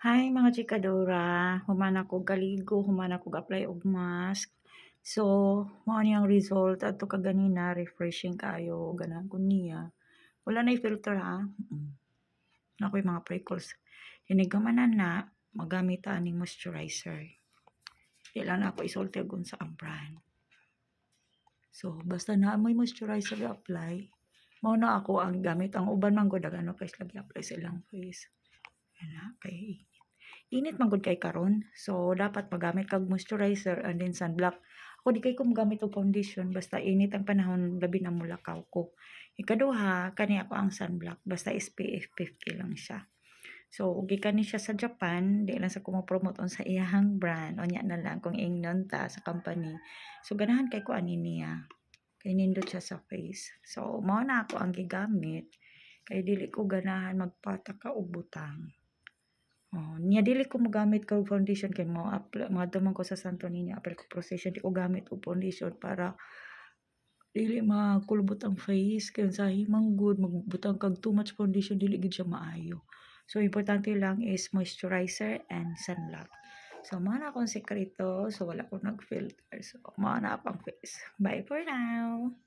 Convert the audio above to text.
Hi mga chikadora, human ako kaligo, human ako apply og mask. So, mao ni ang result adto kaganina refreshing kaayo ganahan ko niya. Wala nay filter ha. Nakoy mga freckles. Hinigamanan na magamit ta aning moisturizer. Di lang na ako isulti og unsa ang brand. So, basta na may moisturizer i-apply, mao na ako ang gamit. Ang uban man gud ano kay lagi apply sa ilang face. Ana kay init man gud kay karon. So dapat magamit kag moisturizer and then sunblock. Ako di kay ko mogamit og foundation basta init ang panahon labi na mulakaw ko. Ikaduha kani ako ang sunblock basta SPF 50 lang siya. So gikan ni siya sa Japan, di lang sa ko mo-promote sa iyang brand. Unya na lang kung ingnon ta sa company. So ganahan kay ko ani niya. Kay nindot siya sa face. So mao na ako ang gigamit kay dili ko ganahan magpataka og butang. Oh, niya dili ko mogamit kog foundation kay mo moadto man ko sa Santo Niño apil ko procession di ko gamit og foundation para dili makulbot ang face kay unsahi man good magbutang kag too much foundation dili gid siya maayo. So importante lang is moisturizer and sunblock. So mao na akong sekreto so wala ko nag-filter. So mao na pang face. Bye for now.